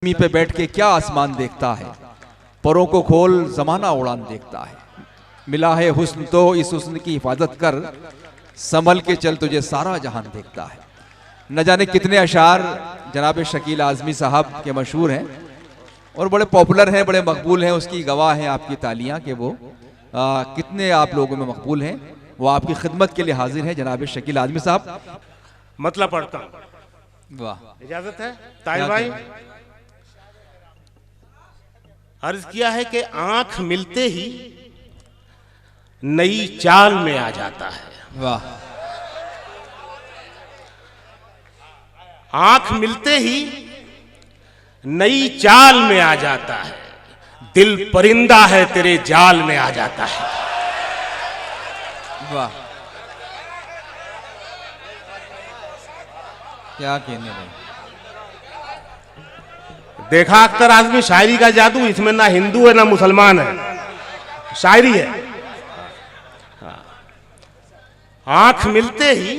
जमी पे बैठ के क्या आसमान देखता है, परों को खोल जमाना उड़ान देखता है। मिला है हुस्न तो इस हुस्न की हिफाजत कर, संभल के चल तुझे सारा जहान देखता है। न जाने कितने अशार जनाब शकील आज़मी साहब के मशहूर हैं और बड़े पॉपुलर हैं, बड़े मकबूल हैं। उसकी गवाह हैं आपकी तालियां कि वो कितने आप लोगों में मकबूल हैं। वो आपकी खिदमत के लिए हाजिर हैं जनाब शकील आज़मी साहब। मतलब पढ़ता हूँ, वाह, इजाजत है ताहिर भाई। अर्ज किया है कि आंख मिलते ही नई चाल में आ जाता है। वाह, आंख मिलते ही नई चाल में आ जाता है, दिल परिंदा है तेरे जाल में आ जाता है। वाह, क्या कहने भाई। देखा अख्तर आज़मी शायरी का जादू, इसमें ना हिंदू है ना मुसलमान है, शायरी है। आंख मिलते ही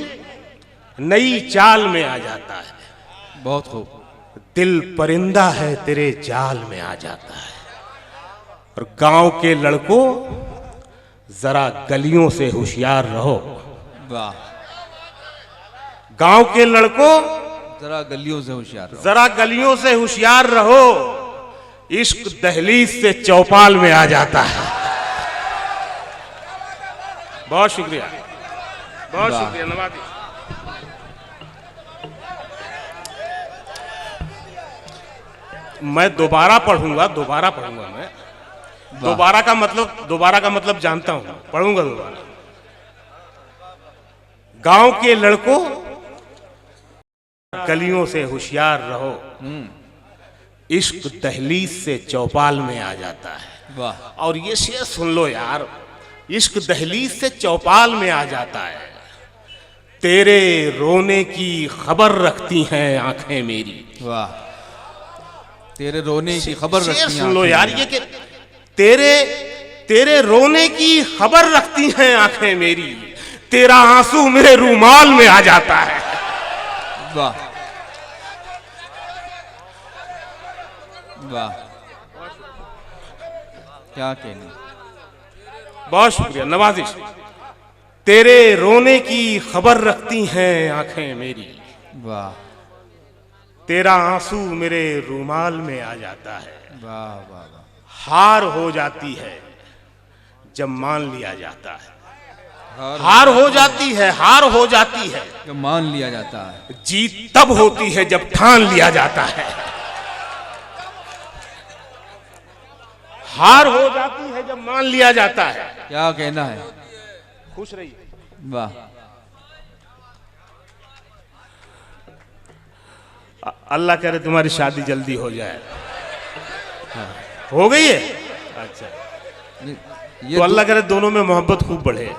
नई चाल में आ जाता है, बहुत खूब। दिल परिंदा है तेरे जाल में आ जाता है। और गांव के लड़कों जरा गलियों से होशियार रहो। वाह, गांव के लड़कों जरा गलियों से होशियार रहो। जरा गलियों से होशियार रहो, इश्क दहलीज से चौपाल में आ जाता है। बहुत शुक्रिया, बहुत शुक्रिया नवाजी। मैं दोबारा पढ़ूंगा मैं। दोबारा का मतलब जानता हूं, पढ़ूंगा दोबारा। गांव के लड़कों गलियों से होशियार रहो, इश्क दहलीज से चौपाल में आ जाता है। वाह, और ये शेर सुन लो यार, इश्क दहलीज से चौपाल में आ जाता है, तेरे रोने की खबर रखती हैं आंखें मेरी। वाह, तेरे रोने की खबर शेर रखती हैं सुन लो आंखें यार, मेरी। ये कि तेरे रोने की खबर रखती हैं आंखें मेरी, तेरा आंसू मेरे रूमाल में आ जाता है। वाह, वाह, क्या कहने। बहुत शुक्रिया नवाजिश। तेरे रोने की खबर रखती हैं आंखें मेरी, वाह, तेरा आंसू मेरे रूमाल में आ जाता है। वाह, वाह, वाह, हार हो जाती है जब मान लिया जाता है, हार हो जाती है, हार हो जाती है, जो मान लिया जाता है। जीत तब होती है जब ठान लिया जाता है। हार हो जाती है जब मान लिया जाता है। क्या कहना है। खुश रहिए। वाह, अल्लाह करे तुम्हारी शादी जल्दी हो जाए। हाँ, हो गई है। अच्छा, ये तो अल्लाह करे दोनों में मोहब्बत खूब बढ़े।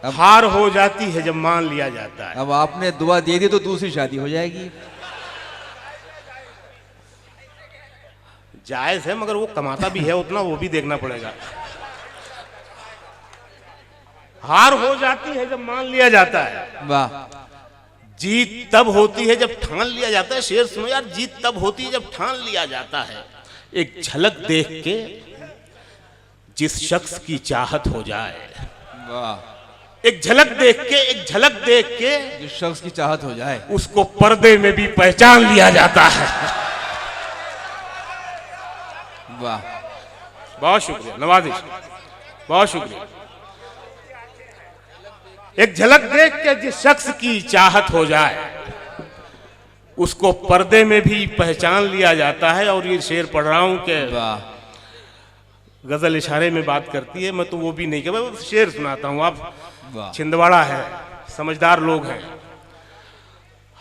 हार हो जाती है जब मान लिया जाता है। अब आपने दुआ दे दी तो दूसरी शादी हो जाएगी। जायज है, मगर वो कमाता भी है उतना, वो भी देखना पड़ेगा। हार हो जाती है जब मान लिया जाता है। वाह, जीत तब होती है जब ठान लिया जाता है। शेर सुनो यार, जीत तब होती है जब ठान लिया जाता है। एक झलक देख के जिस शख्स की चाहत हो जाए, वाह, एक झलक देख के जिस शख्स की चाहत हो जाए, उसको पर्दे में भी पहचान लिया जाता है। वाह, बहुत शुक्रिया नवाजिश, बहुत शुक्रिया। एक झलक देख के जिस शख्स की चाहत हो जाए, उसको पर्दे में भी पहचान लिया जाता है। और ये शेर पढ़ रहा हूं कि वाह, गजल इशारे में बात करती है, मैं तो वो भी नहीं कि मैं शेर सुनाता हूं। आप वाह, छिंदवाड़ा है, समझदार लोग हैं।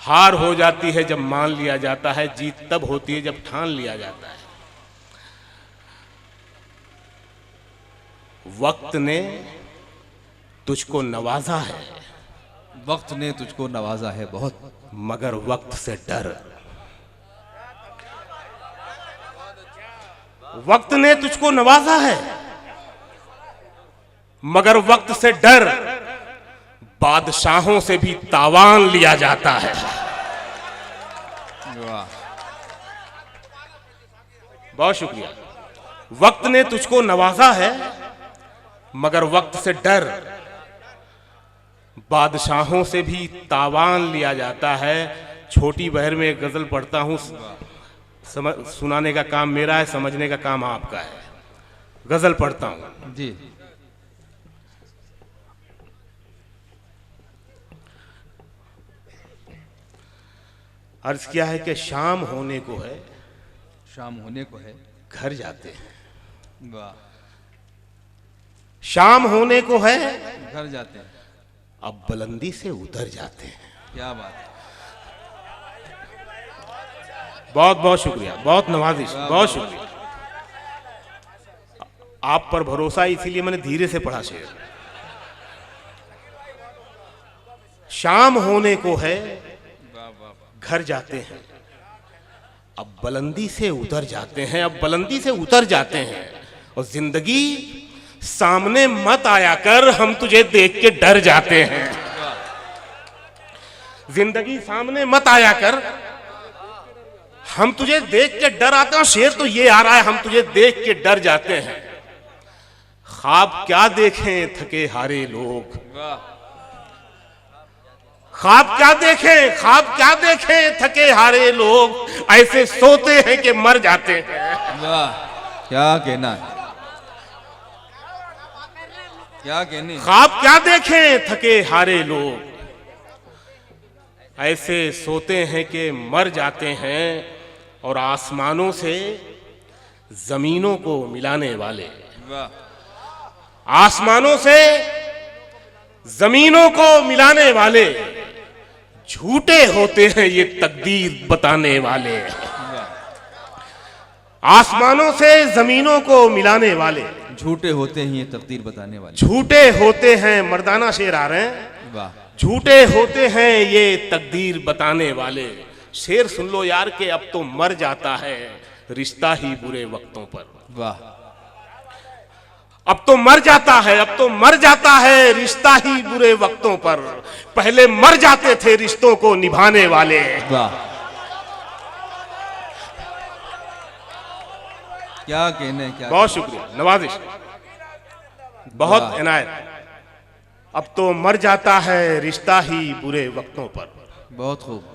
हार हो जाती है जब मान लिया जाता है, जीत तब होती है जब ठान लिया जाता है। वक्त ने तुझको नवाजा है, वक्त ने तुझको नवाजा है बहुत, मगर वक्त से डर। वक्त ने तुझको नवाजा है, मगर वक्त से डर। बादशाहों से भी तावान लिया जाता है। बहुत शुक्रिया। वक्त ने तुझको नवाजा है मगर वक्त से डर, बादशाहों से भी तावान लिया जाता है। छोटी बहर में एक गजल पढ़ता हूं, सुनाने का काम मेरा है, समझने का काम आपका है। गजल पढ़ता हूं जी। अर्ज किया है कि शाम होने को है, शाम होने को है, घर जाते हैं। वाह। शाम होने को है, घर जाते हैं, अब बुलंदी से उतर जाते हैं। क्या बात है। बहुत बहुत शुक्रिया, बहुत नवाजिश, बहुत शुक्रिया। आप पर भरोसा है इसीलिए मैंने धीरे से पढ़ा शेर। शाम होने को है, घर जाते हैं, अब बुलंदी से उतर जाते हैं, अब बुलंदी से उतर जाते हैं। और जिंदगी सामने मत आया कर, हम तुझे देख के डर जाते हैं। जिंदगी सामने मत आया कर, हम तुझे देख के डर आते हैं। शेर तो ये आ रहा है, हम तुझे देख के डर जाते हैं। ख्वाब क्या देखें थके हारे लोग, ख्वाब क्या देखें, ख्वाब क्या देखें थके हारे लोग, ऐसे सोते हैं कि मर जाते हैं। वाह, क्या कहना है, क्या कहने। ख्वाब क्या देखें थके हारे लोग, ऐसे सोते हैं कि मर जाते हैं। और आसमानों से जमीनों को मिलाने वाले, आसमानों से जमीनों को मिलाने वाले झूठे होते हैं ये तकदीर बताने वाले। आसमानों से जमीनों को मिलाने वाले झूठे होते हैं ये तकदीर बताने वाले। झूठे होते हैं, मर्दाना शेर आ रहे हैं। वाह। झूठे होते हैं ये तकदीर बताने वाले। शेर सुन लो यार कि अब तो मर जाता है रिश्ता ही बुरे वक्तों पर। वाह। अब तो मर जाता है, अब तो मर जाता है रिश्ता ही बुरे वक्तों पर। पहले मर जाते थे रिश्तों को निभाने वाले। वाह, क्या कहने, क्या। बहुत शुक्रिया, नवाजिश, बहुत इनायत। अब तो मर जाता है रिश्ता ही बुरे वक्तों पर। बहुत खूब।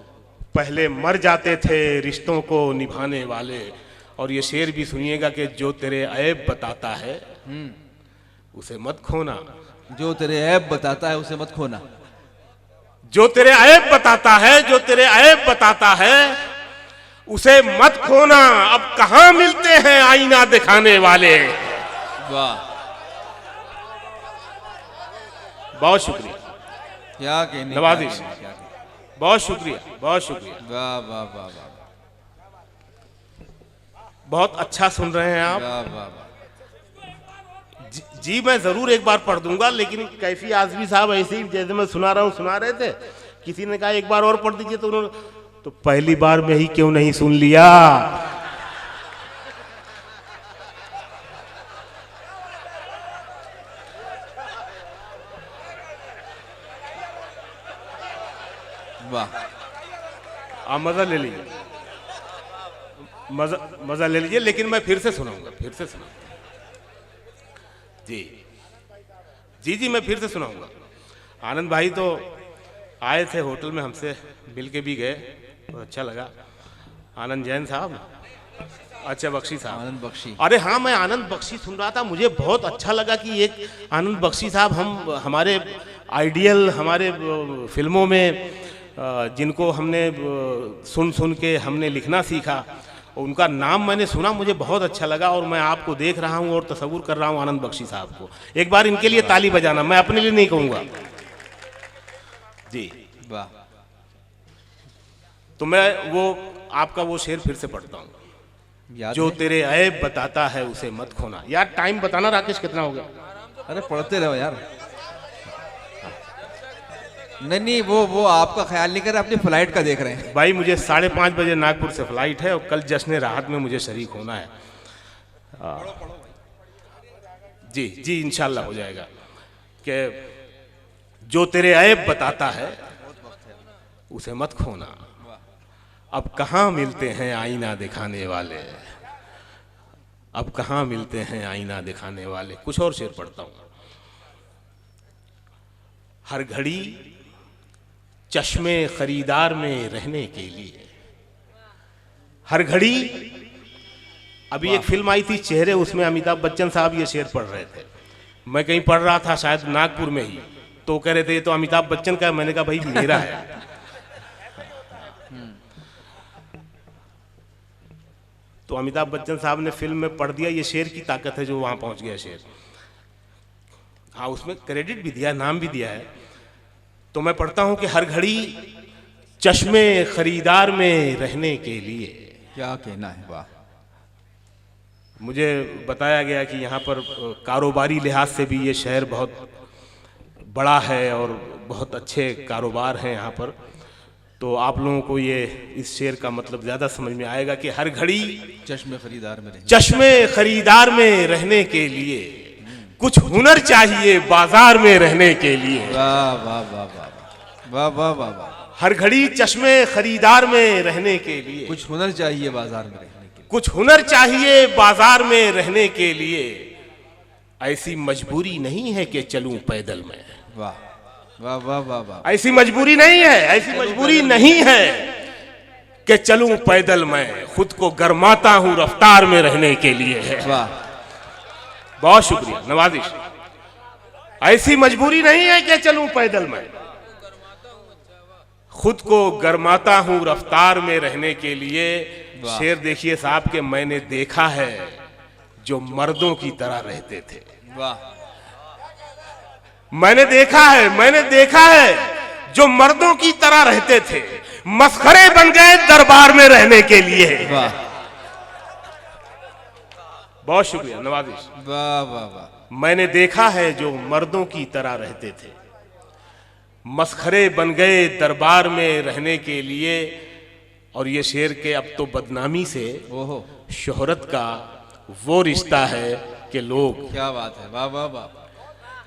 पहले मर जाते थे रिश्तों को निभाने वाले। और ये शेर भी सुनिएगा कि जो तेरे ऐब बताता है उसे मत खोना। जो तेरे ऐब बताता है उसे मत खोना। जो तेरे ऐब बताता है, जो तेरे ऐब बताता है उसे मत खोना। अब कहां मिलते हैं आईना दिखाने वाले। वाह, बहुत शुक्रिया, क्या कहने, नवाजिश, क्या कहने। बहुत शुक्रिया, बहुत शुक्रिया। वाह वाह वाह वाह, बहुत अच्छा सुन रहे हैं आप। वाह वाह वाह। जी मैं जरूर एक बार पढ़ दूंगा, लेकिन कैफी आजमी साहब ऐसे ही जैसे मैं सुना रहा हूं सुना रहे थे, किसी ने कहा एक बार और पढ़ दीजिए, तो उन्होंने तो पहली बार में ही क्यों नहीं सुन लिया। वाह, आप मजा ले लीजिए, मजा ले लीजिए, लेकिन मैं फिर से सुनाऊंगा, फिर से सुनाऊंगा। जी जी जी, मैं फिर से सुनाऊंगा। आनंद भाई तो आए थे होटल में, हमसे मिल के भी गए, बहुत अच्छा लगा। आनंद जैन साहब, अच्छा बख्शी साहब, आनंद बख्शी। अरे हाँ, मैं आनंद बख्शी सुन रहा था, मुझे बहुत अच्छा लगा कि एक आनंद बख्शी साहब हम हमारे आइडियल, हमारे फिल्मों में जिनको हमने सुन सुन के हमने लिखना सीखा, उनका नाम मैंने सुना, मुझे बहुत अच्छा लगा। और मैं आपको देख रहा हूँ और तसव्वुर कर रहा हूँ आनंद बख्शी साहब को। एक बार इनके लिए ताली बजाना, मैं अपने लिए नहीं कहूँगा जी। वाह। तो मैं वो आपका वो शेर फिर से पढ़ता हूँ, जो तेरे ऐब बताता है उसे मत खोना। यार टाइम बताना राकेश, कितना हो गया? अरे पढ़ते रहो यार। नहीं, वो आपका ख्याल नहीं कर रहे, अपनी फ्लाइट का देख रहे हैं। भाई मुझे 5:30 बजे नागपुर से फ्लाइट है और कल जश्न राहत में मुझे शरीक होना है। जी जी, इंशाल्लाह हो जाएगा। कि जो तेरे ऐब बताता है उसे मत खोना, अब कहाँ मिलते हैं आईना दिखाने वाले। अब कहाँ मिलते हैं आईना दिखाने वाले। कुछ और शेर पढ़ता हूं। हर घड़ी चश्मे खरीदार में रहने के लिए, हर घड़ी। अभी एक फिल्म आई थी चेहरे, उसमें अमिताभ बच्चन साहब ये शेर पढ़ रहे थे। मैं कहीं पढ़ रहा था, शायद नागपुर में ही, तो कह रहे थे ये तो अमिताभ बच्चन का है। मैंने कहा भाई मेरा है। तो अमिताभ बच्चन साहब ने फिल्म में पढ़ दिया। ये शेर की ताकत है जो वहां पहुंच गया शेर। हाँ, उसमें क्रेडिट भी दिया, नाम भी दिया है। तो मैं पढ़ता हूं कि हर घड़ी चश्मे खरीदार में रहने के लिए। क्या कहना है, वाह। मुझे बताया गया कि यहाँ पर कारोबारी लिहाज से भी ये शहर बहुत बड़ा है और बहुत अच्छे कारोबार हैं यहाँ पर। तो आप लोगों को ये इस शेर का मतलब ज़्यादा समझ में आएगा कि हर घड़ी चश्मे खरीदार में रहने, चश्मे खरीदार में रहने के लिए कुछ हुनर चाहिए बाजार में रहने के लिए। वाह वाह वाह वाह वाह वाह वाह वाह। हर घड़ी चश्मे खरीदार में रहने के लिए कुछ हुनर चाहिए बाजार में रहने के लिए, कुछ हुनर चाहिए बाजार में रहने के लिए। ऐसी मजबूरी नहीं है कि चलूं पैदल में। वाह वाह वाह वाह वाह। ऐसी मजबूरी नहीं है, ऐसी मजबूरी नहीं है कि चलूं पैदल में। खुद को गरमाता हूं रफ्तार में रहने के लिए है। वाह, बहुत शुक्रिया, नवाजिश। ऐसी मजबूरी नहीं है कि चलूं पैदल में। खुद को गरमाता हूं रफ्तार में रहने के लिए। शेर देखिए साहब के मैंने देखा है जो मर्दों की तरह रहते थे। वाह। मैंने देखा है जो मर्दों की तरह रहते थे, मस्खरे बन गए दरबार में रहने के लिए। वाह, बहुत शुक्रिया, नवाजिश। वाह वाह वाह। मैंने देखा है जो मर्दों की तरह रहते थे, मस्खरे बन गए दरबार में रहने के लिए। और ये शेर के अब तो बदनामी से ओहो, शोहरत का वो रिश्ता है कि लोग, क्या बात है, वाह वाह वाह।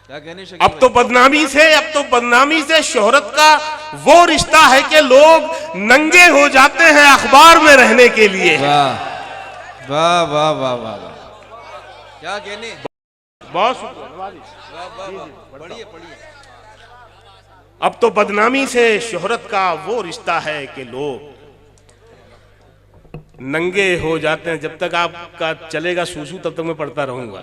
क्या कहने अब तो बदनामी से शोहरत का वो रिश्ता है कि लोग नंगे हो जाते हैं अखबार में रहने के लिए। वाह वाह वाह वाह वाह वाह। क्या कहने, बहुत शुक्रिया। वाह वाह वाह, पढ़िए पढ़िए। अब तो बदनामी से शोहरत का वो रिश्ता है कि लोग नंगे हो जाते हैं। जब तक आपका चलेगा सूसू तब तक मैं पढ़ता रहूंगा।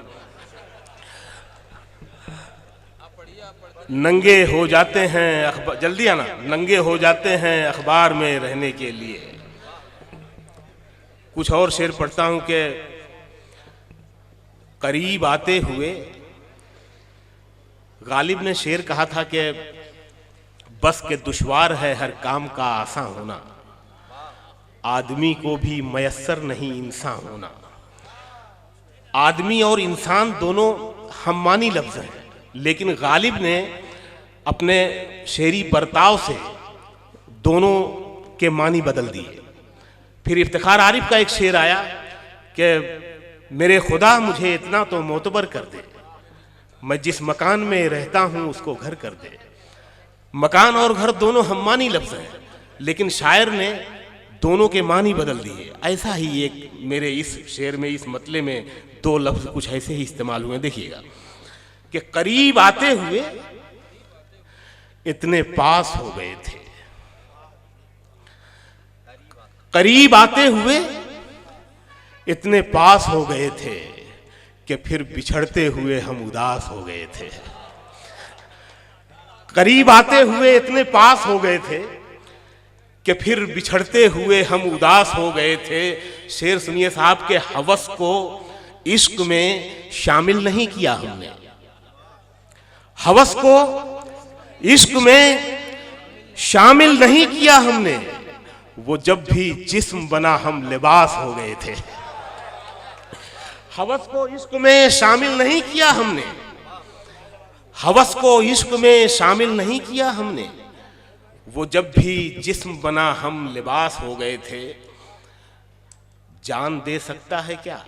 नंगे हो जाते हैं, जल्दी आना, नंगे हो जाते हैं अखबार में रहने के लिए। कुछ और शेर पढ़ता हूं कि करीब आते हुए, गालिब ने शेर कहा था कि बस के दुश्वार है हर काम का आसान होना, आदमी को भी मयस्सर नहीं इंसान होना। आदमी और इंसान दोनों हममानी लफ्ज हैं, लेकिन गालिब ने अपने शेरी बर्ताव से दोनों के मानी बदल दिए। फिर इफ्तिखार आरिफ का एक शेर आया कि मेरे खुदा मुझे इतना तो मोतबर कर दे, मैं जिस मकान में रहता हूं उसको घर कर दे। मकान और घर दोनों हममानी लफ्ज हैं, लेकिन शायर ने दोनों के मानी बदल दिए। ऐसा ही एक मेरे इस शेर में, इस मतले में दो लफ्ज कुछ ऐसे ही इस्तेमाल हुए। देखिएगा कि करीब आते हुए इतने पास हो गए थे, करीब आते हुए इतने पास हो गए थे कि फिर बिछड़ते हुए हम उदास हो गए थे। करीब आते हुए इतने पास हो गए थे कि फिर बिछड़ते हुए हम उदास हो गए थे। शेर सुनिए साहब के हवस को इश्क में शामिल नहीं किया हमने, हवस को इश्क में शामिल नहीं किया हमने। वो जब भी जिस्म बना हम लिबास हो गए थे। हवस को इश्क में शामिल नहीं किया हमने, हवस को इश्क में शामिल नहीं किया हमने। वो जब भी जिस्म बना हम लिबास हो गए थे। जान दे सकता है क्या?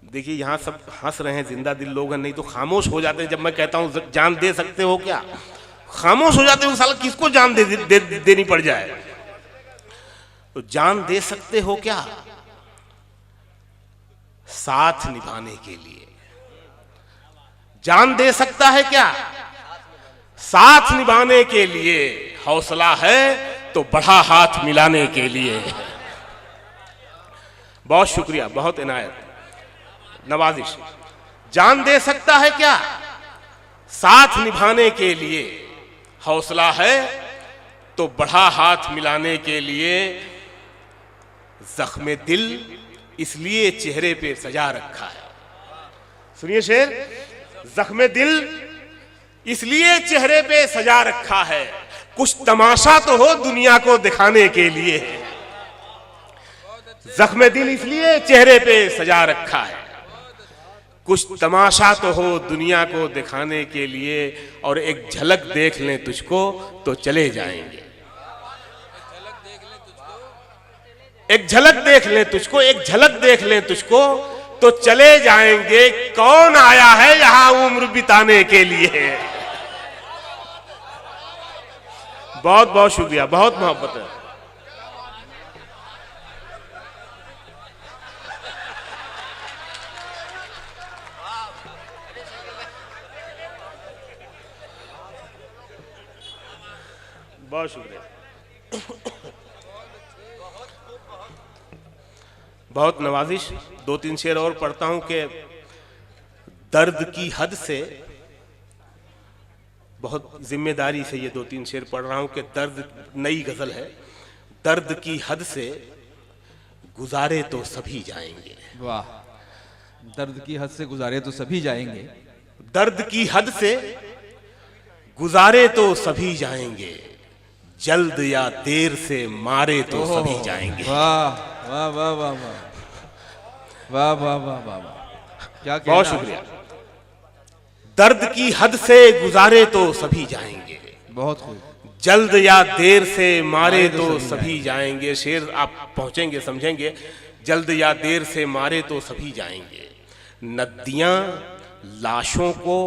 देखिए यहां सब हंस रहे हैं, जिंदा दिल लोग हैं, नहीं तो खामोश हो जाते हैं जब मैं कहता हूं जान दे सकते हो क्या। खामोश हो जाते हैं, साला किसको जान देनी पड़ जाए। तो जान दे सकते हो क्या साथ निभाने के लिए? जान दे सकता है क्या साथ निभाने के लिए? हौसला है तो बढ़ा हाथ मिलाने के लिए। बहुत शुक्रिया, बहुत इनायत, नवाजिश। जान दे सकता है क्या साथ निभाने के लिए? हौसला है तो बढ़ा हाथ मिलाने के लिए। जख्मे दिल इसलिए चेहरे पे सजा रखा है। सुनिए शेर, जख्मे दिल इसलिए चेहरे पे सजा रखा है, कुछ तमाशा तो हो दुनिया को दिखाने के लिए। जख्मे दिल इसलिए चेहरे पे सजा रखा है, कुछ तमाशा तो हो दुनिया को दिखाने के लिए। और एक झलक देख लें तुझको तो चले जाएंगे। एक झलक देख लें तुझको, एक झलक देख लें तुझको तो चले जाएंगे। कौन आया है यहां उम्र बिताने के लिए? बहुत बहुत शुक्रिया, बहुत मोहब्बत है। बहुत शुक्रिया, बहुत नवाजिश। दो तीन शेर और पढ़ता हूं कि दर्द की हद से, बहुत जिम्मेदारी से ये दो तीन शेर पढ़ रहा हूं कि दर्द, नई गजल है। दर्द की हद से गुजारे तो सभी जाएंगे। वाह, दर्द की हद से गुजारे तो सभी जाएंगे। दर्द की हद से गुजारे तो सभी जाएंगे, जल्द या देर से मारे तो सभी जाएंगे। वाह वाह वाह वाह वाह वाह वाह वाह वाह वाह, क्या कहना। बहुत शुक्रिया। दर्द की हद से गुजारे तो सभी जाएंगे, बहुत खूब। जल्द या देर से मारे तो सभी जाएंगे। शेर आप पहुंचेंगे, समझेंगे। जल्द या देर से मारे तो सभी जाएंगे। नदियां लाशों को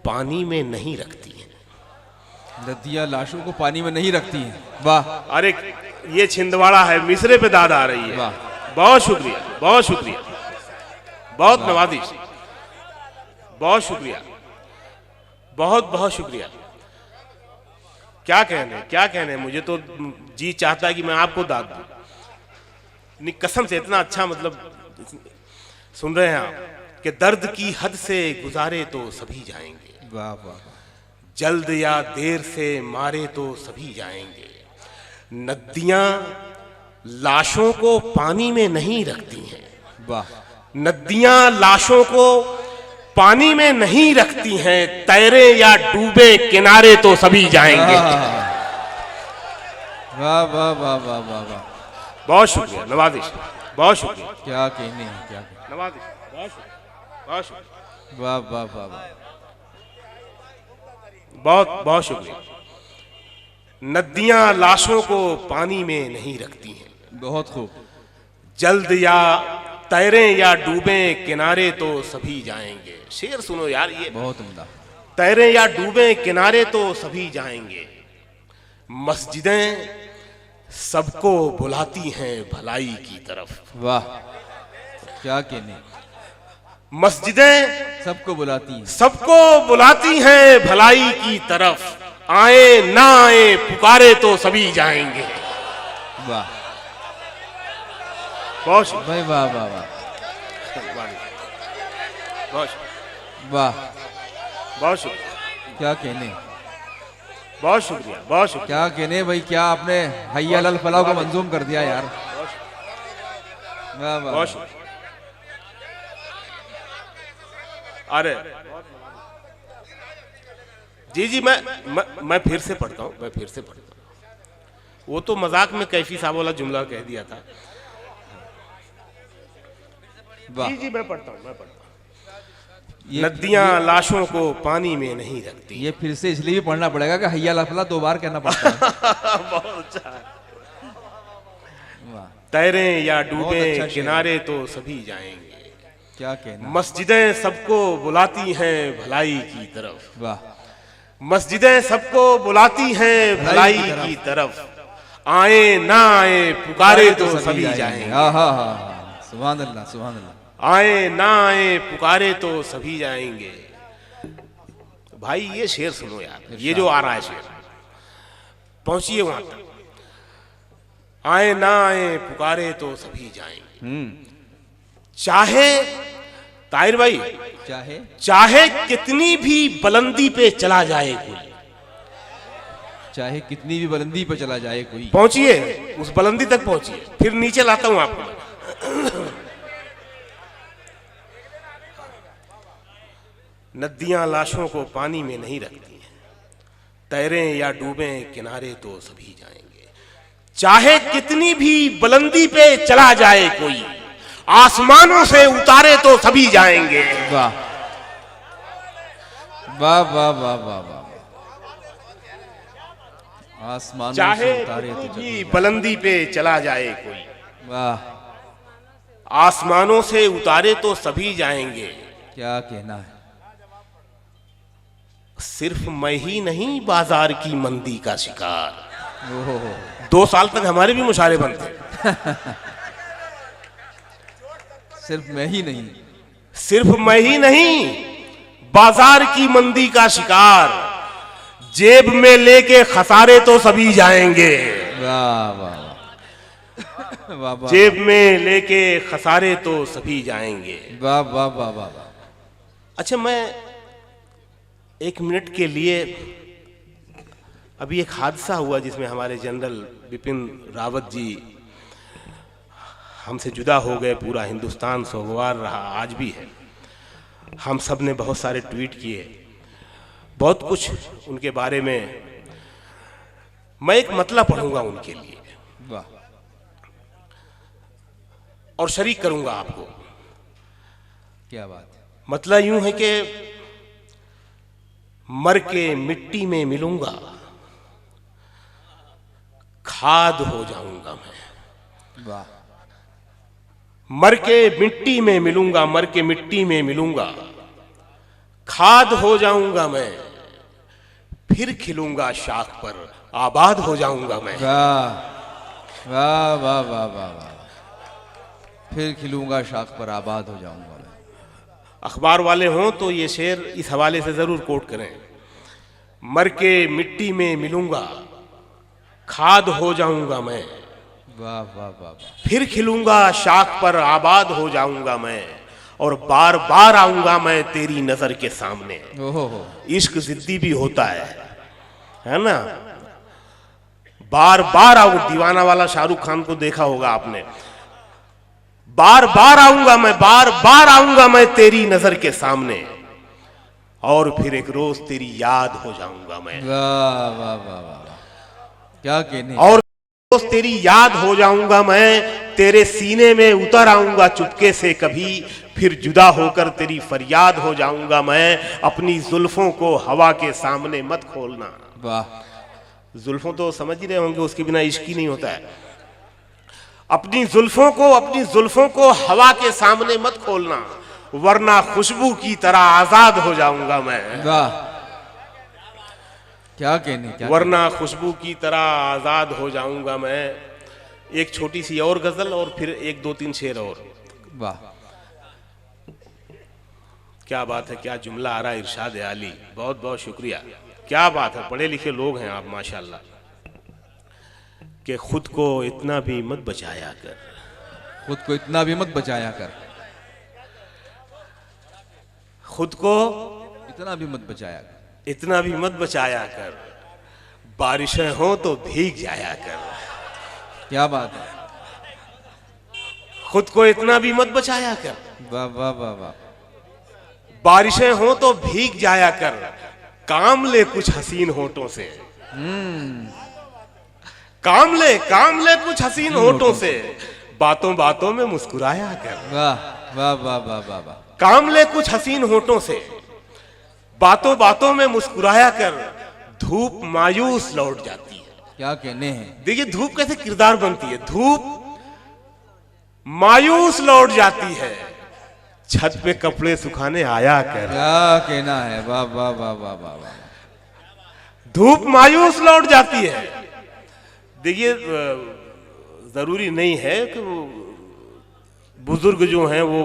पानी में नहीं रखती हैं। नदियां लाशों को पानी में नहीं रखती हैं। वाह, अरे ये छिंदवाड़ा है, मिसरे पे दाद आ रही है। वाह, बहुत शुक्रिया, बहुत शुक्रिया, बहुत नवाजिश, बहुत शुक्रिया, बहुत बहुत शुक्रिया। क्या कहने, क्या कहने। मुझे तो जी चाहता है कि मैं आपको दाद दूं। नहीं, कसम से इतना अच्छा, मतलब सुन रहे हैं आप कि दर्द की हद से गुजारे तो सभी जाएंगे, वाह वाह, जल्द या देर से मारे तो सभी जाएंगे। नदियां लाशों को पानी में नहीं रखती हैं। वाह, नदियां लाशों को पानी में नहीं रखती हैं, तैरे या डूबे किनारे तो सभी जाएंगे। वाह वाह वाह वाह वाह वाह, बहुत शुक्रिया नवाजिश, बहुत शुक्रिया। क्या कहने, क्या कहने। नवाजिश, बहुत शुक्रिया, बहुत शुक्रिया, वाह वाह वाह वाह, बहुत बहुत शुक्रिया। नदियां लाशों को पानी में नहीं रखती हैं, बहुत खूब। जल्द या तैरे या डूबे किनारे तो सभी जाएंगे। शेर सुनो यार, ये बहुत उम्दा। तैरे या डूबे किनारे तो सभी जाएंगे। मस्जिदें सबको बुलाती हैं भलाई की तरफ। वाह, क्या कहने। मस्जिदें सबको बुलाती हैं, सबको बुलाती हैं भलाई की तरफ। आए ना आए पुकारे तो सभी जाएंगे। वाह बहुत शुक्रिया, भाई, वाह वाह वाह, बहुत वाह, बहुत शुक्रिया, क्या कहने, बहुत शुक्रिया, बहुत शुक्रिया। क्या कहने भाई। क्या आपने हय्या लल फलाह को मंजूम कर दिया यार। वाह वाह, बहुत शुक्रिया। अरे जी जी, मैं फिर से पढ़ता हूँ, मैं फिर से पढ़ता हूँ। वो तो मजाक में कैफी साहब वाला जुमला कह दिया था। वाह, जी जी, मैं पढ़ता हूँ, मैं पढ़ता हूँ। नदियां लाशों को पानी में नहीं रखती। ये फिर से इसलिए भी पढ़ना पड़ेगा कि हय्या लल फलाह 2 बार कहना पड़ता है। बहुत अच्छा है। वाह, तैरे या बहुत डूबे अच्छा शेर। किनारे तो सभी जाएंगे। क्या कहना। मस्जिदें सबको बुलाती हैं भलाई की तरफ। वाह, मस्जिदें सबको बुलाती हैं भलाई की तरफ। आए ना आए पुकारे तो सभी जाएंगे। हाँ हाँ हाँ, सुभान अल्लाह सुभान अल्लाह। आए ना आए पुकारे तो सभी जाएंगे। भाई ये शेर सुनो यार, ये जो आ रहा है शेर, पहुंचिए वहां तक। आए ना आए पुकारे तो सभी जाएंगे। चाहे ताहिर भाई, चाहे कितनी भी बुलंदी पे चला जाए कोई, चाहे कितनी भी बुलंदी पे चला जाए कोई, पहुंचिए उस बुलंदी तक पहुंचिए, फिर नीचे लाता हूं आपको। नदियां लाशों को पानी में नहीं रखती हैं, तैरें या डूबें किनारे तो सभी जाएंगे। चाहे कितनी भी बुलंदी पे चला जाए कोई, आसमानों से उतारे तो सभी जाएंगे। वाह वाह वाह वाह वाह वाह। आसमानों चाहे से उतारे तो कितनी सभी भी बुलंदी पे चला जाए कोई, वाह, आसमानों से उतारे तो सभी जाएंगे। क्या कहना है। सिर्फ मैं ही नहीं बाजार की मंदी का शिकार। ओहो, 2 साल तक हमारे भी मुशारे बनते। सिर्फ मैं ही नहीं, सिर्फ मैं ही नहीं बाजार की मंदी का शिकार, जेब में लेके खसारे तो सभी जाएंगे। वाह वाह वाह वाह, जेब में लेके खसारे तो सभी जाएंगे। वाह वाह वाह वाह वाह। अच्छा, मैं 1 मिनट के लिए, अभी एक हादसा हुआ जिसमें हमारे जनरल बिपिन रावत जी हमसे जुदा हो गए। पूरा हिंदुस्तान सोगवार रहा, आज भी है। हम सब ने बहुत सारे ट्वीट किए, बहुत कुछ उनके बारे में। मैं एक मतला पढ़ूंगा उनके लिए वाह, और शरीक करूंगा आपको। क्या बात है। मतला यूं है कि मर के मिट्टी में मिलूंगा, खाद हो जाऊंगा मैं। वाह, मर के मिट्टी में मिलूंगा, मर के मिट्टी में मिलूंगा, खाद हो जाऊंगा मैं, फिर खिलूंगा शाख पर, आबाद हो जाऊंगा मैं। वाह वाह वाह वाह वाह वाह, फिर खिलूंगा शाख पर, आबाद हो जाऊंगा मैं। अखबार वाले हों तो ये शेर इस हवाले से जरूर कोट करें। मर के मिट्टी में मिलूंगा, खाद हो जाऊंगा मैं, वाह वाह वाह वाह, फिर खिलूंगा शाख पर, आबाद हो जाऊंगा मैं, और बार बार आऊंगा मैं तेरी नजर के सामने। ओहो, इश्क जिद्दी भी होता है ना। बार बार आऊंगा, दीवाना वाला शाहरुख खान को देखा होगा आपने। बार बार आऊंगा मैं, बार बार आऊंगा मैं तेरी नजर के सामने, और फिर एक रोज तेरी याद हो जाऊंगा मैं। वाह वाह वाह वाह, क्या कहने। और रोज तेरी याद हो जाऊंगा मैं, तेरे सीने में उतर आऊंगा चुपके से कभी, फिर जुदा होकर तेरी फरियाद हो जाऊंगा मैं। अपनी जुल्फों को हवा के सामने मत खोलना। वाह, जुल्फों तो समझ ही रहे होंगे, उसके बिना इश्क ही नहीं होता है। अपनी जुल्फों को हवा के सामने मत खोलना, वरना खुशबू की तरह आजाद हो जाऊंगा मैं। वाह, क्या कहने, क्या वरना खुशबू की तरह आजाद हो जाऊंगा मैं। एक छोटी सी और गजल और फिर 1 2 3 शेर और। वाह, क्या बात है, क्या जुमला आ रहा है, इरशाद आली, बहुत बहुत शुक्रिया। क्या बात है, पढ़े लिखे लोग हैं आप माशाल्लाह। कि खुद को इतना भी मत बचाया कर, खुद को इतना भी मत बचाया कर, खुद को इतना भी मत बचाया कर, इतना भी मत बचाया कर, बारिशें हो तो भीग जाया कर। क्या बात है। खुद को इतना भी मत बचाया कर, वाह वाह वाह वाह, बारिशें हो तो भीग जाया कर, काम ले कुछ हसीन होठों से। काम ले कुछ हसीन होठों से, बातों बातों में मुस्कुराया कर। वाह वाह वाह वाह वाह वाह, काम ले कुछ हसीन होठों से, बातों बातों में मुस्कुराया कर, धूप मायूस लौट जाती है। क्या कहने हैं। देखिए धूप कैसे किरदार बनती है। धूप मायूस लौट जाती है, छत पे कपड़े सुखाने आया कर। क्या कहना है। वाह वाह वाह वाह वाह वाह, धूप मायूस लौट जाती है, देखिए जरूरी नहीं है कि वो बुजुर्ग जो हैं वो,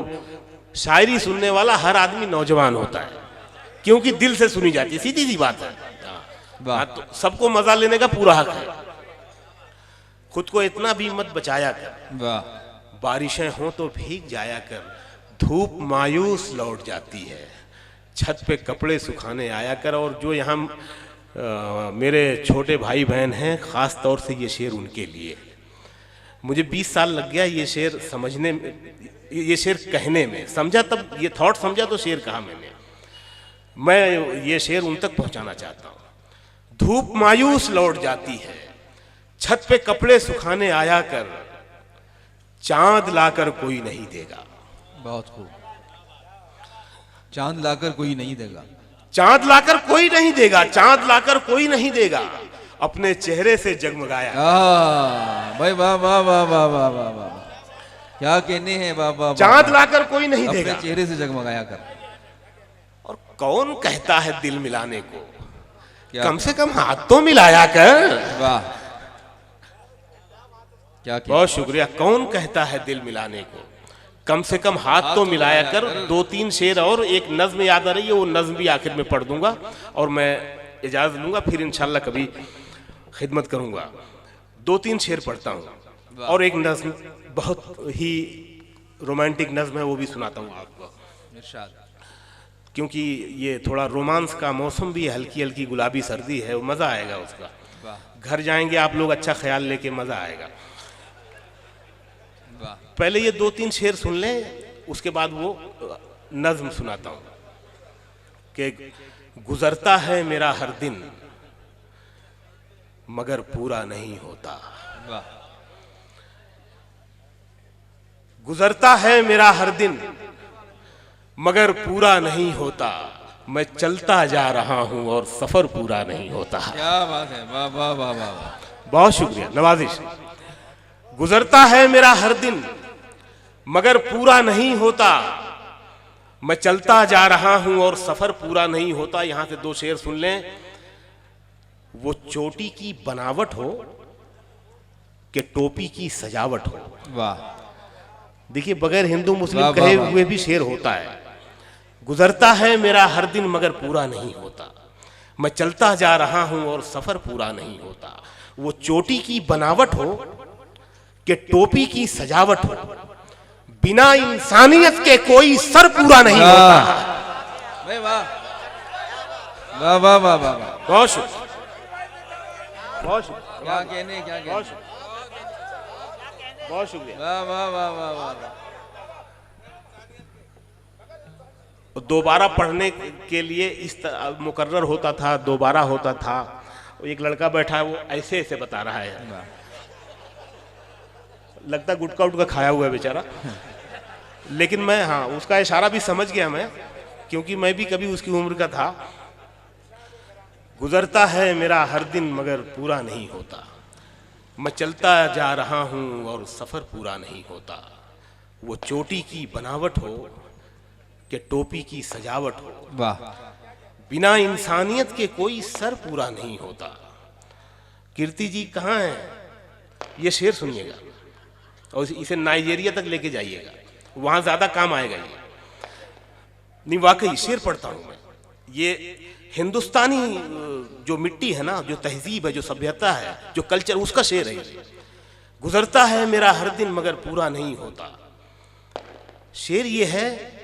शायरी सुनने वाला हर आदमी नौजवान होता है, क्योंकि दिल से सुनी जाती है, सीधी सी बात है। वाह। तो सबको मजा लेने का पूरा हक है। खुद को इतना भी मत बचाया कर, वाह। बारिशें हों तो भीग जाया कर, धूप मायूस लौट जाती है, छत पे कपड़े सुखाने आया कर। और जो यहाँ मेरे छोटे भाई बहन हैं, खास तौर से ये शेर उनके लिए है। मुझे 20 साल लग गया ये शेर समझने में, ये शेर कहने में। समझा तब, ये थॉट समझा तो शेर कहा मैंने। मैं ये शेर उन तक पहुंचाना चाहता हूं। धूप मायूस लौट जाती है, छत पे कपड़े सुखाने आया कर, चांद लाकर कोई नहीं देगा। बहुत खूब। चांद लाकर कोई नहीं देगा, चांद लाकर कोई नहीं देगा, चांद लाकर कोई नहीं देगा, अपने चेहरे से जगमगाया। भाई वाह वाह वाह वाह वाह वाह वाह, क्या कहने हैं वाह वाह। चांद लाकर कोई नहीं देगा, अपने चेहरे से जगमगाया कर। और कौन कहता है दिल मिलाने को, कम से क्या? कम हाथ तो मिलाया कर। वाह, क्या बहुत शुक्रिया। कौन कहता है दिल मिलाने को, कम से कम हाथ तो मिलाया कर। 2-3 शेर और एक नज्म याद आ रही है, वो नज्म भी आखिर में पढ़ दूंगा और मैं इजाजत लूंगा, फिर इंशाल्लाह कभी खिदमत करूंगा। 2-3 शेर पढ़ता हूँ और एक नज्म बहुत ही रोमांटिक नज्म है, वो भी सुनाता हूँ आपको, इरशाद। क्योंकि ये थोड़ा रोमांस का मौसम भी है, हल्की हल्की गुलाबी सर्दी है, मजा आएगा उसका। वाह घर जाएंगे आप लोग, अच्छा ख्याल लेके मजा आएगा। वाह। पहले ये 2-3 शेर सुन लें, उसके बाद वो नज्म सुनाता हूं कि गुजरता है मेरा हर दिन मगर पूरा नहीं होता। वाह। गुजरता है मेरा हर दिन मगर पूरा नहीं होता, मैं चलता जा रहा हूं और सफर पूरा नहीं होता। क्या बात है, वाह वाह वाह वाह वाह। बहुत शुक्रिया, नवाजिश। गुजरता है मेरा हर दिन मगर पूरा नहीं होता, मैं चलता जा रहा हूं और सफर पूरा नहीं होता। यहां से 2 शेर सुन लें। वो चोटी की बनावट हो कि टोपी की सजावट हो। वाह। देखिए, बगैर हिंदू मुस्लिम वाह, कहे वाह, वाह। हुए भी शेर होता है। गुजरता है मेरा हर दिन मगर पूरा नहीं होता, मैं चलता जा रहा हूं और सफर पूरा नहीं होता। वो चोटी की बनावट हो कि टोपी की सजावट हो, बिना इंसानियत के कोई सर पूरा नहीं होता। भाई वाह वाह वाह वाह वाह वाह। बहुत शुक्रिया, बहुत शुक्रिया, क्या कहने, क्या कहने। बहुत शुक्रिया, बहुत शुक्रिया। वाह वाह वाह वाह वाह। दोबारा पढ़ने के लिए इस मुकर्रर होता था, दोबारा होता था। एक लड़का बैठा है, वो ऐसे ऐसे बता रहा है, लगता गुटका उटका खाया हुआ है बेचारा। लेकिन मैं, हाँ, उसका इशारा भी समझ गया मैं, क्योंकि मैं भी कभी उसकी उम्र का था। गुजरता है मेरा हर दिन मगर पूरा नहीं होता, मैं चलता जा रहा हूं और सफर पूरा नहीं होता। वो चोटी की बनावट हो कि टोपी की सजावट हो, वाह। बिना इंसानियत के कोई सर पूरा नहीं होता। कीर्ति जी कहाँ हैं? ये शेर सुनिएगा और इसे नाइजीरिया तक लेके जाइएगा, वहां ज्यादा काम आएगा ये। नहीं, वाकई शेर पढ़ता हूं मैं। ये हिंदुस्तानी जो मिट्टी है ना, जो तहजीब है, जो सभ्यता है, जो कल्चर, उसका शेर है ये। गुजरता है मेरा हर दिन मगर पूरा नहीं होता। शेर ये है,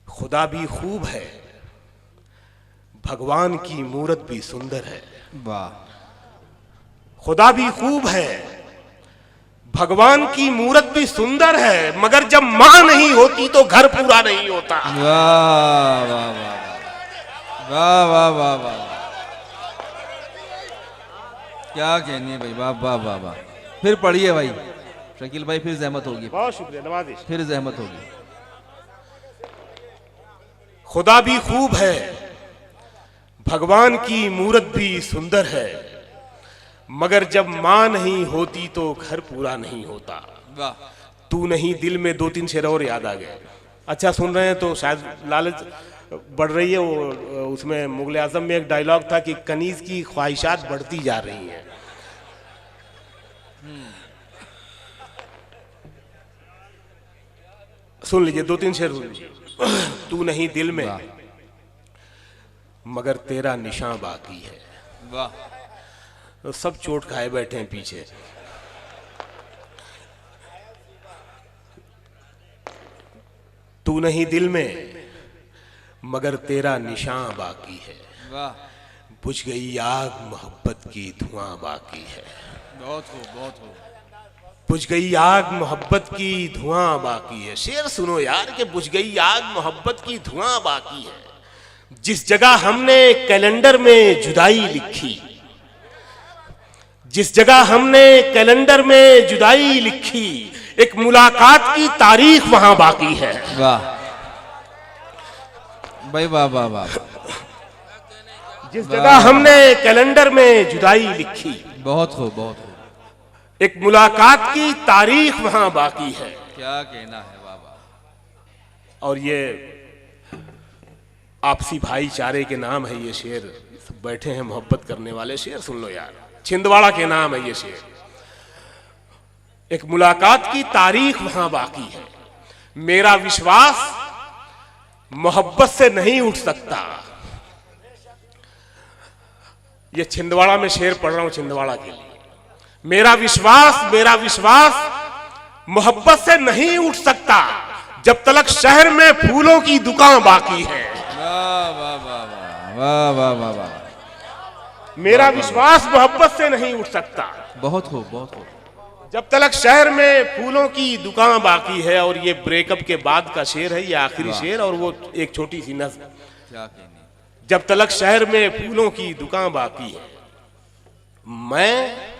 खुदा भी खूब है, भगवान की मूरत भी सुंदर है। वाह। खुदा भी खूब है, भगवान की मूरत भी सुंदर है, मगर जब मां नहीं होती तो घर पूरा नहीं होता। वाह वाह वाह वाह वाह वाह वाह। क्या कहने भाई, वाह वाह वाह वाह। फिर पढ़िए भाई शकील भाई, फिर जहमत होगी, बहुत शुक्रिया, नवाजिश। फिर जहमत होगी। खुदा भी खूब है, भगवान की मूरत भी सुंदर है, मगर जब मां नहीं होती तो घर पूरा नहीं होता। वाह। तू नहीं दिल में 2-3 शेर और याद आ गए। अच्छा सुन रहे हैं तो शायद लालच बढ़ रही है। वो उसमें मुगल आजम में एक डायलॉग था कि कनीज की ख्वाहिशात बढ़ती जा रही हैं। सुन लीजिए, 2-3 शेर सुन लीजिए। तू नहीं दिल में मगर तेरा निशान बाकी है। वाह, तो सब चोट खाए बैठे हैं पीछे। तू नहीं दिल में मगर तेरा निशान बाकी है। वाह, बुझ गई आग मोहब्बत की धुआं बाकी है। बहुत हो, बहुत हो। बुझ गई आग मोहब्बत की धुआं बाकी है। शेर सुनो यार कि बुझ गई आग मोहब्बत की धुआं बाकी है। जिस जगह हमने कैलेंडर में जुदाई लिखी, जिस जगह हमने कैलेंडर में जुदाई लिखी, एक मुलाकात की तारीख वहां बाकी है। वाह भाई, वाह वाह वाह। जिस जगह हमने कैलेंडर में जुदाई लिखी, बहुत हो, बहुत हो। एक मुलाकात की तारीख वहां बाकी है। क्या कहना है, वाह वाह। और ये आपसी भाईचारे के नाम है ये शेर। सब बैठे हैं मोहब्बत करने वाले। शेर सुन लो यार, छिंदवाड़ा के नाम है ये शेर। एक मुलाकात की तारीख वहां बाकी है। मेरा विश्वास मोहब्बत से नहीं उठ सकता। ये छिंदवाड़ा में शेर पढ़ रहा हूं छिंदवाड़ा के लिए। मेरा विश्वास मोहब्बत से नहीं उठ सकता जब तक शहर में फूलों की दुकान बाकी है। वाह वाह वाह वाह वाह वाह वाह वाह। मेरा विश्वास मोहब्बत से नहीं उठ सकता बहुत हो, बहुत हो। जब तक शहर में फूलों की दुकान बाकी है। और ये ब्रेकअप के बाद का शेर है, ये आखिरी शेर। और वो एक छोटी सी नज़्म। क्या कहनी। जब तक शहर में फूलों की दुकान बाकी है, मैं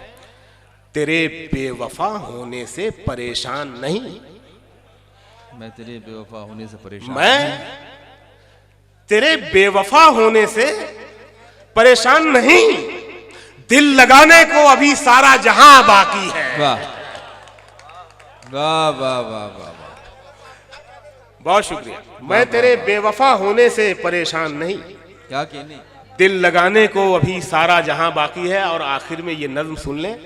तेरे बेवफा होने से परेशान नहीं। मैं तेरे बेवफा होने से परेशान। मैं तेरे बेवफा होने से परेशान नहीं। दिल लगाने को अभी सारा जहां बाकी है। वाह वाह वाह वाह वाह वाह। बहुत शुक्रिया। मैं तेरे बेवफा होने से परेशान नहीं। क्या कहनी। दिल लगाने को अभी सारा जहां बाकी है। और आखिर में ये नज्म सुन लें,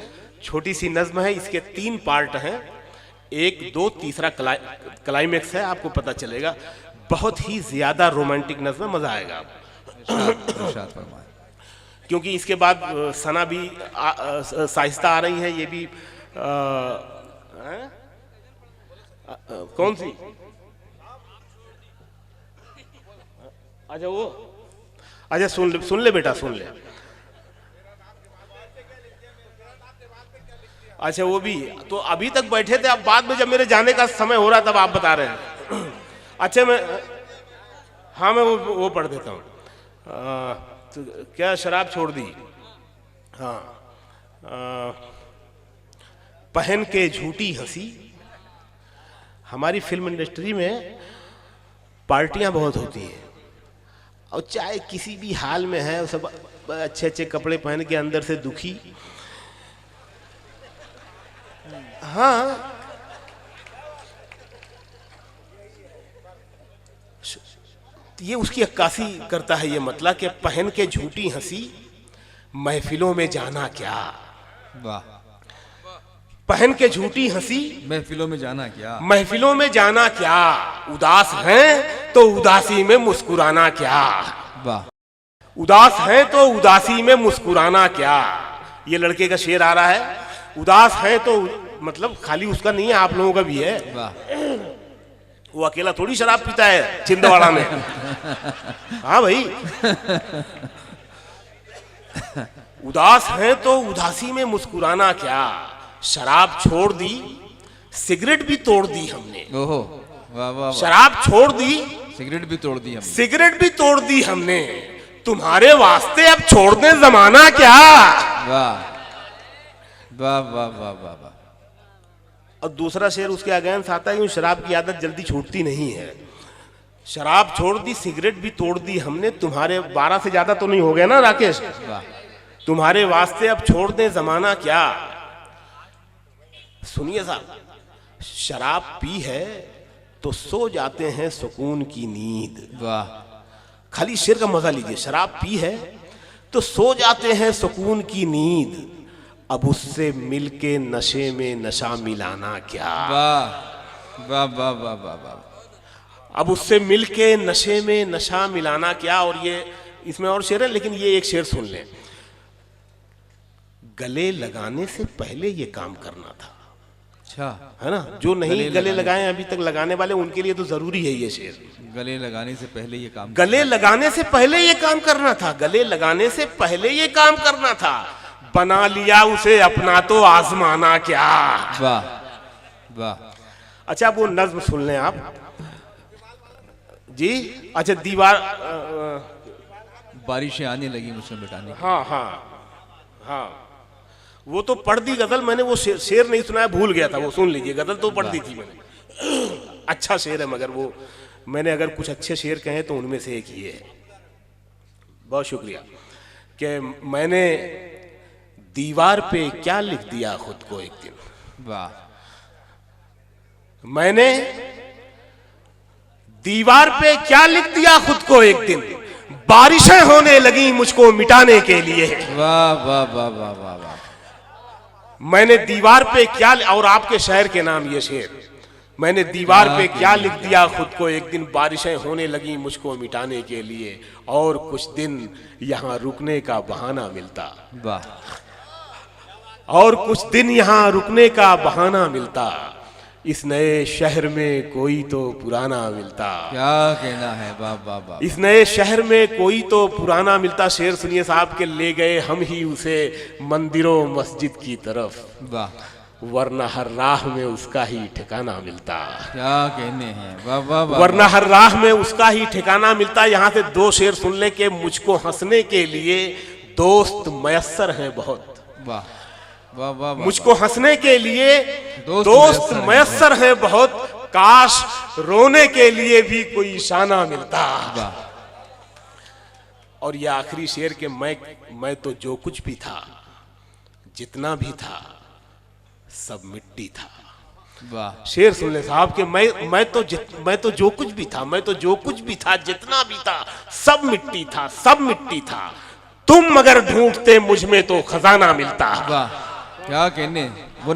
छोटी सी नज्म है। इसके 3 पार्ट हैं, 1, 2, तीसरा क्लाइमेक्स है। आपको पता चलेगा। बहुत ही ज्यादा रोमांटिक नज्म, मजा आएगा इरशाद फरमाएं। क्योंकि इसके बाद सना भी साहिस्ता आ रही है। ये भी कौन सी? अच्छा वो, अच्छा सुन ले बेटा, सुन ले। अच्छा वो भी। तो अभी तक बैठे थे, अब बाद में जब मेरे जाने का समय हो रहा तब आप बता रहे हैं। अच्छा मैं, हाँ मैं वो पढ़ देता हूँ। तो क्या शराब छोड़ दी? हाँ। पहन के झूठी हंसी। हमारी फिल्म इंडस्ट्री में पार्टियां बहुत होती हैं, और चाहे किसी भी हाल में है, सब अच्छे अच्छे कपड़े पहन के अंदर से दुखी। हाँ, ये उसकी अक्कासी करता है ये मतलब कि पहन के झूठी हंसी, महफिलों में जाना क्या। वाह। पहन के झूठी हंसी, महफिलों में जाना क्या। महफिलों में जाना क्या। उदास हैं तो उदासी में मुस्कुराना क्या। वाह। उदास हैं तो उदासी में मुस्कुराना क्या। ये लड़के का शेर आ रहा है। उदास हैं तो मतलब खाली उसका नहीं है, आप लोगों का भी है। वाह। वो अकेला थोड़ी शराब पीता है छिंदवाड़ा में। हाँ भाई। उदास हैं तो उदासी में मुस्कुराना क्या। शराब छोड़ दी, सिगरेट भी तोड़ दी हमने। ओहो, वाह वाह। शराब छोड़ दी, सिगरेट भी तोड़ दी हमने। सिगरेट भी तोड़ दी हमने। तुम्हारे वास्ते अब छोड़ दे जमाना क्या। वाह वाह वाह वाह वाह वाह। और दूसरा शेर उसके अगेंस्ट आता है, शराब की आदत जल्दी छूटती नहीं है। शराब छोड़ दी, सिगरेट भी तोड़ दी हमने। तुम्हारे 12 से ज्यादा तो नहीं हो गया ना राकेश। तुम्हारे वास्ते अब छोड़ दे जमाना क्या। सुनिए साहब, शराब पी है तो सो जाते हैं सुकून की नींद। वाह। खाली शेर का मजा लीजिए। शराब पी है तो सो जाते हैं सुकून की नींद, अब उससे मिलके नशे में नशा मिलाना क्या। वाह वाह वाह वाह वाह वाह। अब उससे मिलके नशे में नशा मिलाना क्या। और ये इसमें और शेर है, लेकिन ये एक शेर सुन लें। गले लगाने से पहले ये काम करना था। अच्छा, है ना, जो नहीं गले लगाए अभी तक लगाने वाले, उनके लिए तो जरूरी है ये शेर। गले लगाने से पहले ये काम, गले लगाने से पहले ये काम करना था, गले लगाने से पहले ये काम करना था। बना लिया उसे अपना तो आजमाना क्या। वाह वाह। अच्छा, वो नज्म सुन लें आप जी। अच्छा, दीवार बारिशें आने लगी मुझसे मिटाने की। हाँ हाँ हाँ, वो तो पढ़ दी गजल मैंने, वो शेर नहीं सुनाया, भूल गया था। वो सुन लीजिए, गजल तो पढ़ दी थी मैंने। अच्छा शेर है, मगर वो मैंने अगर कुछ अच्छे शेर कहे तो उनमें से एक ही है। बहुत शुक्रिया। कि मैंने दीवार पे क्या लिख दिया खुद को एक दिन। वाह। मैंने दीवार पे क्या लिख दिया खुद को एक दिन, बारिशें होने लगी मुझको मिटाने के लिए। वाह वाह वाह वाह वाह वाह। मैंने दीवार पे क्या, और आपके शहर के नाम ये शेर, मैंने दीवार पे क्या लिख दिया खुद को एक दिन, बारिशें होने लगी मुझको मिटाने के लिए, और कुछ दिन यहाँ रुकने का बहाना मिलता। वाह। और कुछ दिन यहाँ रुकने का बहाना मिलता, इस नए शहर में कोई तो पुराना मिलता। क्या कहना है। वाह वाह वाह। इस नए शहर में कोई तो पुराना मिलता। शेर सुनिए साहब के, ले गए हम ही उसे मंदिरों मस्जिद की तरफ, वाह। वरना हर राह में उसका ही ठिकाना मिलता। क्या कहने हैं। वाह वाह वाह। वरना हर राह में उसका ही ठिकाना मिलता। यहाँ से दो शेर सुन ले के, मुझको हंसने के लिए दोस्त मयस्सर हैं बहुत। वाह वाह वाह। मुझको हंसने के लिए दोस्त मयस्सर हैं बहुत, काश रोने के लिए भी कोई निशाना मिलता। वाह। और ये आखिरी शेर के, मैं तो जो कुछ भी था, जितना भी था, सब मिट्टी था। वाह। शेर सुन ले साहब के, मैं तो जो कुछ भी था, मैं तो जो कुछ भी था, जितना भी था, सब मिट्टी था, सब मिट्टी था। तुम मगर ढूंढते मुझ में तो खजाना मिलता। वाह। क्या कहने।